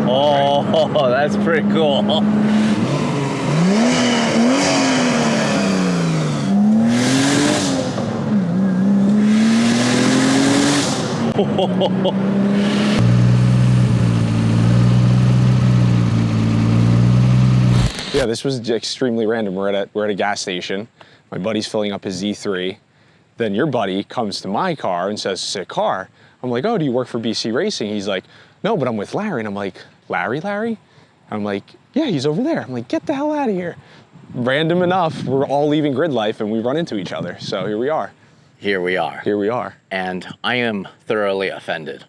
Oh, that's pretty cool. Yeah, this was extremely random. We're at a gas station. My buddy's filling up his E30. Then your buddy comes to my car and says, "Sick car." I'm like, "Oh, do you work for BC Racing?" He's like, "No, but I'm with Larry." And I'm like, Larry? I'm like, "Yeah, he's over there." I'm like, "Get the hell out of here." Random enough, we're all leaving grid life and we run into each other. So here we are. Here we are. Here we are. And I am thoroughly offended.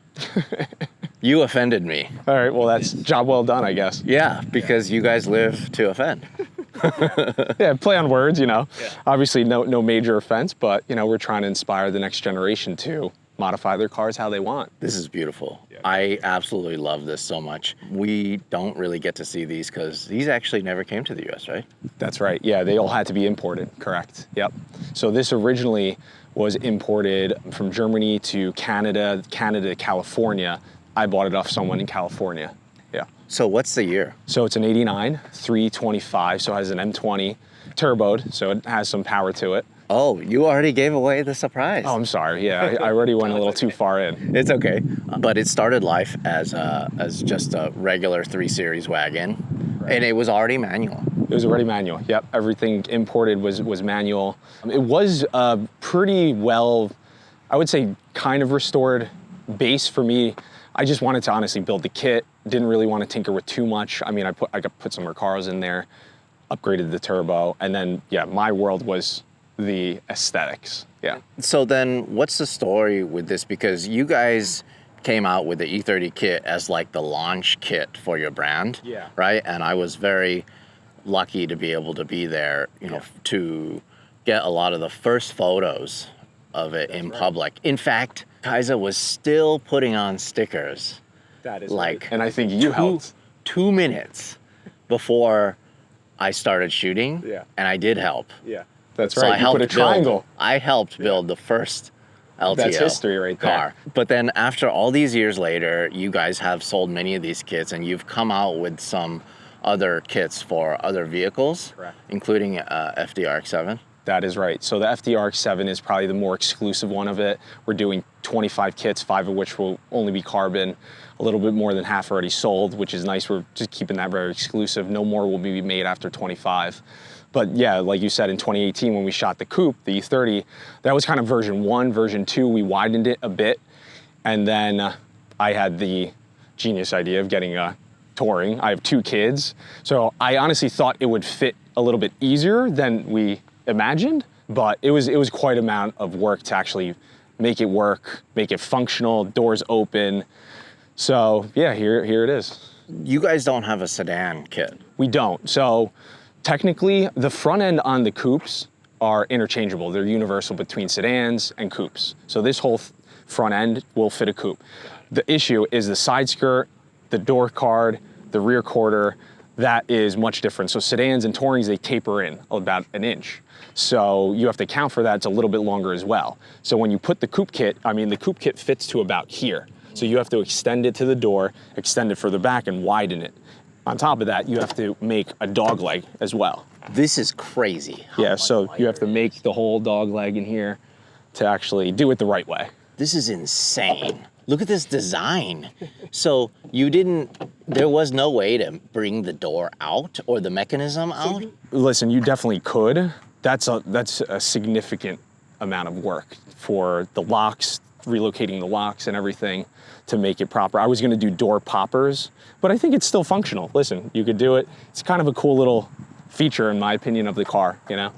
You offended me. All right, well, that's job well done, I guess. Yeah, because you guys live to offend. Yeah, play on words, you know. Yeah. Obviously, no major offense, but, you know, we're trying to inspire the next generation to modify their cars how they want. This is beautiful. Yeah. I absolutely love this so much. We don't really get to see these because these actually never came to the US, right? That's right. Yeah, they all had to be imported, correct. Yep. So this originally was imported from Germany to Canada, Canada to California. I bought it off someone in California. Yeah. So what's the year? So it's an 89, 325, so it has an M20 turboed, so it has some power to it. Oh, you already gave away the surprise. Oh, I'm sorry. Yeah, I already went a little too far in. It's okay. But it started life as just a regular 3 Series wagon, right. And it was already manual. It was already manual. Yep, everything imported was manual. It was pretty well, I would say, kind of restored base for me. I just wanted to honestly build the kit. Didn't really want to tinker with too much. I mean, I put some Recaros in there, upgraded the turbo, and then yeah, my world was the aesthetics. Yeah. So then, what's the story with this? Because you guys came out with the E30 kit as like the launch kit for your brand, yeah, right? And I was very lucky to be able to be there, you know, to get a lot of the first photos of it in public. In fact, Kaisa was still putting on stickers. That is like, right. And I think you helped. 2 before I started shooting. Yeah. And I did help. Yeah. That's So right. I You helped put a triangle. I helped build the first LTO That's history right there. car. But then after all these years later, you guys have sold many of these kits and you've come out with some other kits for other vehicles, correct, including FDRX7. That is right. So the FDRX7 is probably the more exclusive one of it. We're doing 25 kits, 5 of which will only be carbon. A little bit more than half already sold, which is nice. We're just keeping that very exclusive. No more will be made after 25. But yeah, like you said, in 2018, when we shot the coupe, the E30, that was kind of version 1. Version 2, we widened it a bit. And then I had the genius idea of getting a touring. I have 2 kids. So I honestly thought it would fit a little bit easier than we imagined, but it was quite an amount of work to actually make it work, make it functional, doors open. So yeah, here it is. You guys don't have a sedan kit. We don't. So technically, the front end on the coupes are interchangeable. They're universal between sedans and coupes. So this whole front end will fit a coupe. The issue is the side skirt, the door card, the rear quarter. That is much different. So sedans and tourings, they taper in about an inch. So you have to account for that. It's a little bit longer as well. So when you put the coupe kit, the coupe kit fits to about here. So you have to extend it to the door, extend it further back and widen it. On top of that, you have to make a dog leg as well. This is crazy. Yeah, so you have to make the whole dog leg in here to actually do it the right way. This is insane. Look at this design. So there was no way to bring the door out or the mechanism out? Listen, you definitely could. That's a significant amount of work for the locks, relocating the locks and everything to make it proper. I was gonna do door poppers, but I think it's still functional. Listen, you could do it. It's kind of a cool little feature, in my opinion, of the car, you know?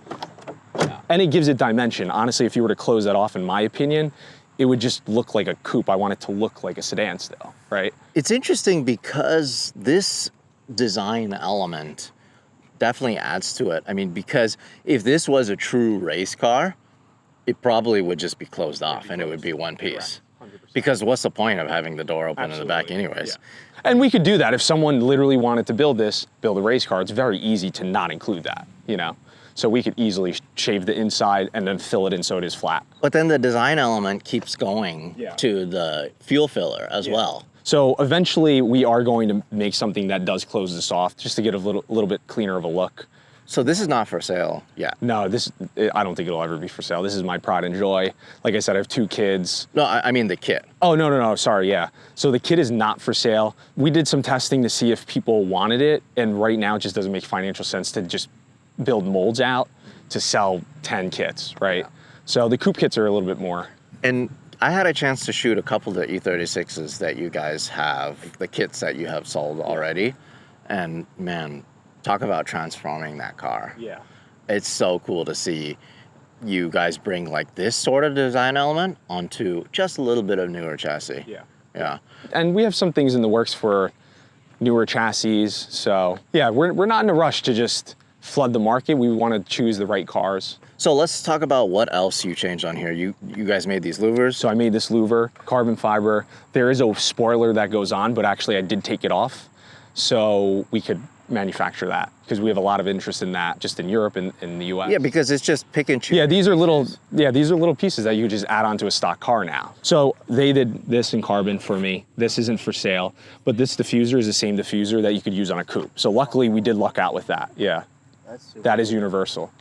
Yeah. And it gives it dimension. Honestly, if you were to close that off, in my opinion, it would just look like a coupe. I want it to look like a sedan still, right? It's interesting because this design element definitely adds to it. I mean, because if this was a true race car, it probably would just be closed off and it would be one piece. 100%. Because what's the point of having the door open in the back anyways? Yeah. And we could do that. If someone literally wanted to build a race car, it's very easy to not include that, you know? So we could easily shave the inside and then fill it in so it is flat. But then the design element keeps going to the fuel filler as well. So eventually we are going to make something that does close this off just to get a little bit cleaner of a look. So this is not for sale yet? No, I don't think it'll ever be for sale. This is my pride and joy. Like I said, I have 2 kids. No, I mean the kit. Oh, no, sorry, yeah. So the kit is not for sale. We did some testing to see if people wanted it, and right now it just doesn't make financial sense to just build molds out to sell 10 kits, right? Yeah. So the coupe kits are a little bit more. And I had a chance to shoot a couple of the E36s that you guys have, the kits that you have sold already, and man, talk about transforming that car. Yeah. It's so cool to see you guys bring like this sort of design element onto just a little bit of newer chassis. Yeah. Yeah. And we have some things in the works for newer chassis. So yeah, we're not in a rush to just flood the market. We want to choose the right cars. So let's talk about what else you changed on here. You guys made these louvers. So I made this louver, carbon fiber. There is a spoiler that goes on, but actually I did take it off so we could manufacture that because we have a lot of interest in that just in Europe and in the US. Yeah, because it's just pick and choose. Yeah, these are little pieces that you just add onto a stock car now. So they did this in carbon for me. This isn't for sale, but this diffuser is the same diffuser that you could use on a coupe. So luckily we did luck out with that. Yeah, that is universal.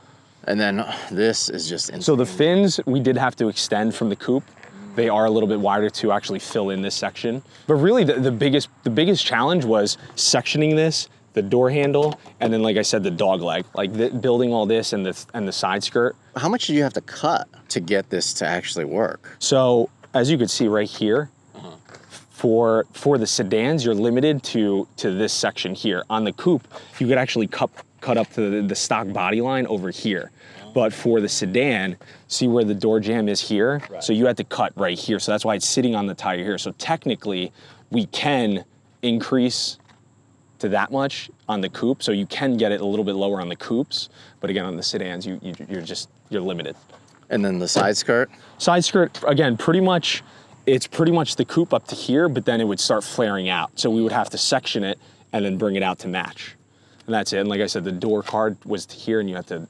And then this is just insane. So the fins, we did have to extend from the coupe. They are a little bit wider to actually fill in this section. But really the biggest challenge was sectioning this, the door handle, and then like I said, the dog leg, like building all this and the side skirt. How much did you have to cut to get this to actually work? So as you could see right here, for the sedans, you're limited to this section here. On the coupe, you could actually cut up to the stock body line over here. But for the sedan, see where the door jamb is here? Right. So you had to cut right here. So that's why it's sitting on the tire here. So technically, we can increase to that much on the coupe. So you can get it a little bit lower on the coupes. But again, on the sedans, you're limited. And then the side skirt? Side skirt, again, it's pretty much the coupe up to here, but then it would start flaring out. So we would have to section it and then bring it out to match. And that's it. And like I said, the door card was here and you have to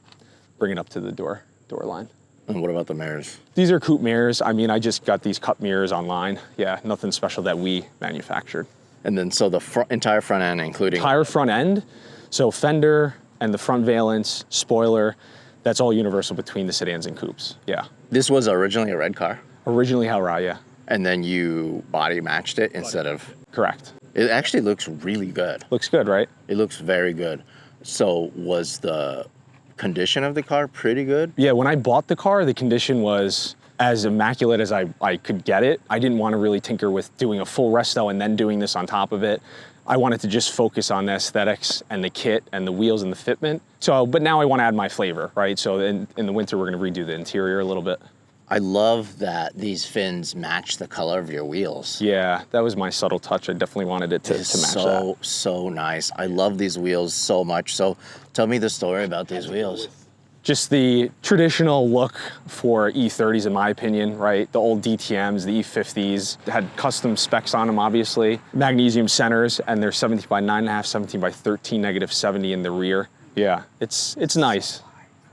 bring it up to the door line. And what about the mirrors? These are coupe mirrors. I mean, I just got these cup mirrors online. Yeah, nothing special that we manufactured. And then so the entire front end, including? Entire front end. So fender and the front valence, spoiler, that's all universal between the sedans and coupes. Yeah. This was originally a red car? Originally Hellride, yeah. And then you body matched it instead of? Correct. It actually looks really good. Looks good, right? It looks very good. So was the condition of the car pretty good? Yeah, when I bought the car, the condition was as immaculate as I could get it. I didn't want to really tinker with doing a full resto and then doing this on top of it. I wanted to just focus on the aesthetics and the kit and the wheels and the fitment. So, but now I want to add my flavor, right? So in the winter, we're going to redo the interior a little bit. I love that these fins match the color of your wheels. Yeah, that was my subtle touch. I definitely wanted it to match that. So nice. I love these wheels so much. So tell me the story about these wheels. Just the traditional look for E30s, in my opinion, right? The old DTMs, the E50s, had custom specs on them, obviously. Magnesium centers, and they're 17 by 9.5, 17 by 13, -70 in the rear. Yeah, it's nice.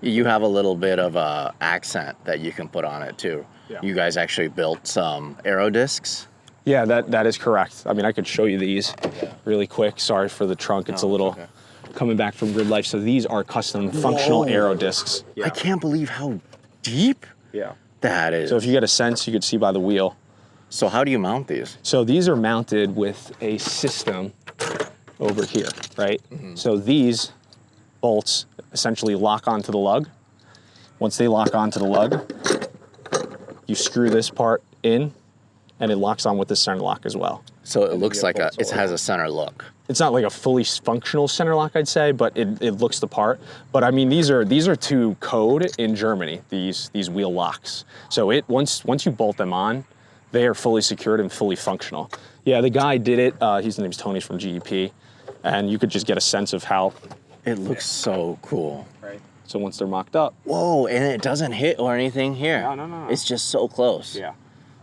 You have a little bit of a accent that you can put on it too. Yeah. You guys actually built some aero discs. Yeah, that is correct. I mean, I could show you these really quick. Sorry for the trunk. It's a little okay. Coming back from grid life. So these are custom functional aero discs. Yeah. I can't believe how deep that is. So if you get a sense, you could see by the wheel. So how do you mount these? So these are mounted with a system over here, right? Mm-hmm. So these bolts essentially lock onto the lug. Once they lock onto the lug, you screw this part in and it locks on with the center lock as well. So it looks like it has a center lock. It's not like a fully functional center lock, I'd say, but it looks the part. But I mean, these are to code in Germany, these wheel locks. So once you bolt them on, they are fully secured and fully functional. Yeah, the guy did it. His name's Tony from GEP, and you could just get a sense of how it looks so cool. Right. So once they're mocked up. Whoa, and it doesn't hit or anything here. No. It's just so close. Yeah.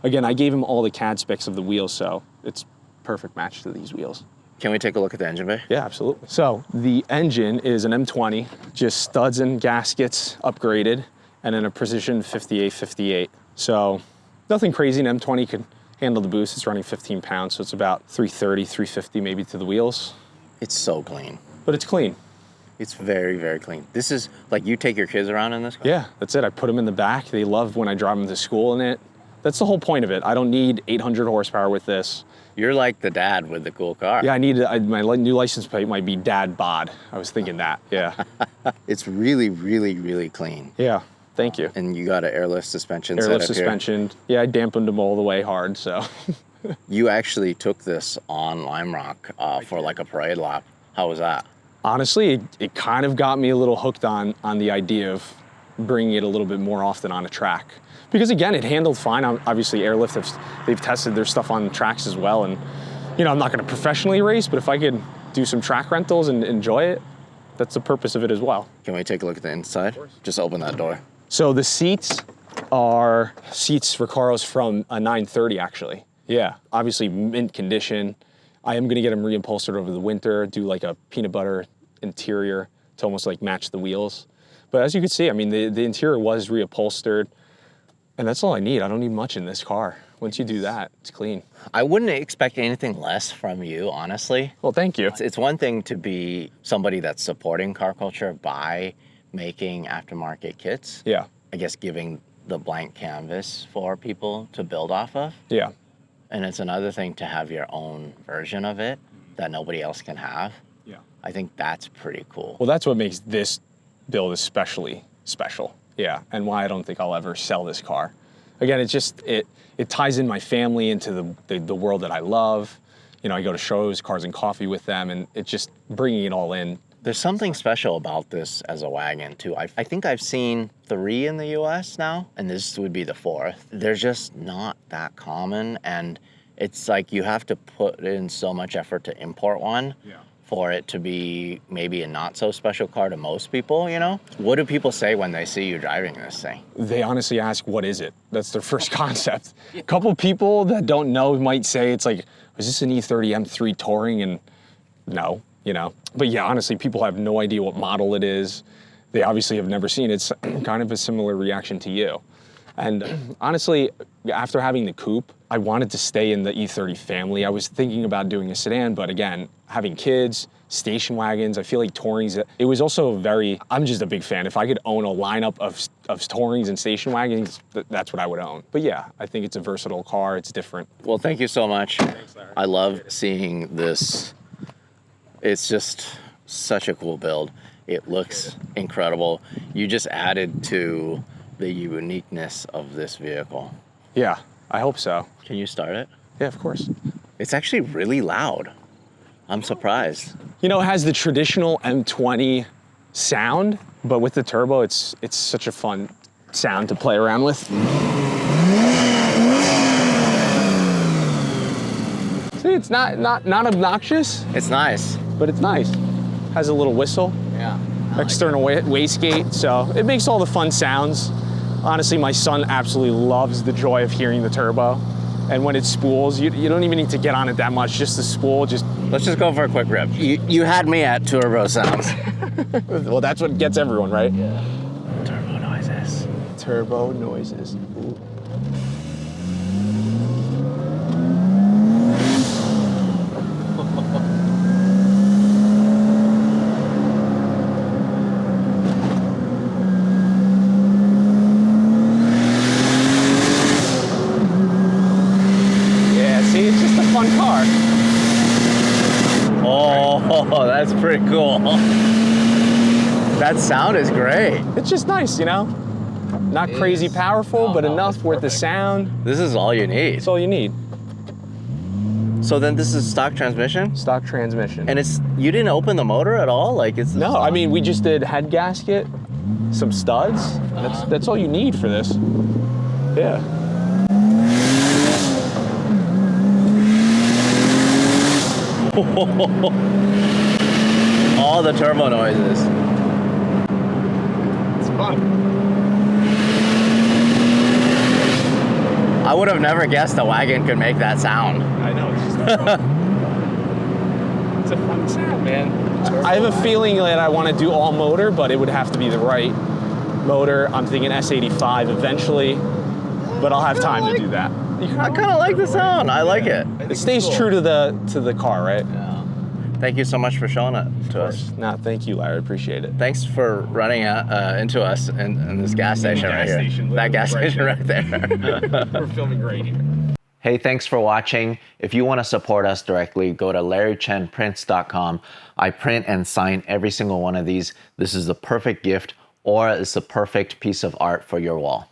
Again, I gave him all the CAD specs of the wheels, so it's perfect match to these wheels. Can we take a look at the engine bay? Yeah, absolutely. So the engine is an M20, just studs and gaskets upgraded, and then a precision 5858. So nothing crazy. An M20 could Handle the boost, it's running 15 pounds, so it's about 330, 350 maybe to the wheels. It's so clean. But it's clean. It's very, very clean. This is, like, you take your kids around in this car? Yeah, that's it. I put them in the back. They love when I drive them to school in it. That's the whole point of it. I don't need 800 horsepower with this. You're like the dad with the cool car. Yeah, my new license plate might be Dad Bod. I was thinking that, yeah. It's really, really, really clean. Yeah, thank you. And you got an airlift suspension Airlift setup suspension. Here. Yeah, I dampened them all the way hard, so. You actually took this on Lime Rock for like a parade lap. How was that? Honestly, it kind of got me a little hooked on the idea of bringing it a little bit more often on a track. Because again, it handled fine. Obviously, Airlift, they've tested their stuff on tracks as well. And, you know, I'm not going to professionally race, but if I could do some track rentals and enjoy it, that's the purpose of it as well. Can we take a look at the inside? Just open that door. So the seats are seats Recaros from a 930, actually. Yeah, obviously mint condition. I am going to get them reupholstered over the winter, do like a peanut butter interior to almost like match the wheels. But as you can see, I mean, the interior was reupholstered. And that's all I need. I don't need much in this car. Once you do that, it's clean. I wouldn't expect anything less from you, honestly. Well, thank you. It's one thing to be somebody that's supporting car culture by making aftermarket kits. Yeah. I guess giving the blank canvas for people to build off of. Yeah. And it's another thing to have your own version of it that nobody else can have. Yeah. I think that's pretty cool. Well, that's what makes this build especially special. Yeah, and why I don't think I'll ever sell this car. Again, it's just, it ties in my family into the world that I love. You know, I go to shows, Cars and Coffee with them, and it's just bringing it all in. There's something special about this as a wagon, too. I think I've seen 3 in the US now, and this would be the 4th. They're just not that common, and it's like you have to put in so much effort to import one. Yeah. For it to be maybe a not so special car to most people, you know? What do people say when they see you driving this thing? They honestly ask, what is it? That's their first concept. A couple people that don't know might say it's like, is this an E30 M3 Touring? And no, you know? But yeah, honestly, people have no idea what model it is. They obviously have never seen it. It's kind of a similar reaction to you. And honestly, after having the coupe, I wanted to stay in the E30 family. I was thinking about doing a sedan, but again, having kids, station wagons, I feel like Tourings, it was also I'm just a big fan. If I could own a lineup of Tourings and station wagons, that's what I would own. But yeah, I think it's a versatile car, it's different. Well, thank you so much. Thanks, Larry. I love seeing this. It's just such a cool build. It looks incredible. You just added to the uniqueness of this vehicle. Yeah, I hope so. Can you start it? Yeah, of course. It's actually really loud. I'm surprised. You know, it has the traditional M20 sound, but with the turbo, it's such a fun sound to play around with. See, it's not obnoxious. It's nice. But it's nice. Has a little whistle. Yeah. External wastegate, so it makes all the fun sounds. Honestly, my son absolutely loves the joy of hearing the turbo. And when it spools, you don't even need to get on it that much, just the spool, Let's just go for a quick rip. You had me at turbo sounds. Well, that's what gets everyone, right? Yeah. Turbo noises. Turbo noises. Ooh. Car. Oh, that's pretty cool. That sound is great. It's just nice, you know? Not crazy powerful, but enough with the sound. This is all you need. That's all you need. So then this is stock transmission? Stock transmission. And you didn't open the motor at all? No, I mean, we just did head gasket, some studs. That's all you need for this. Yeah. All the turbo noises. It's fun. I would have never guessed a wagon could make that sound. I know, it's just fun. It's a fun sound, man. I have a feeling that I want to do all motor, but it would have to be the right motor. I'm thinking S85 eventually, but I'll have time to do that. I kind of like the sound. I like it. It stays true to the car, right? Yeah. Thank you so much for showing it to us. No, thank you, Larry. Appreciate it. Thanks for running into us in this gas station right here. That gas station right there. We're filming right here. Hey, thanks for watching. If you want to support us directly, go to larrychenprints.com. I print and sign every single one of these. This is the perfect gift, or it's the perfect piece of art for your wall.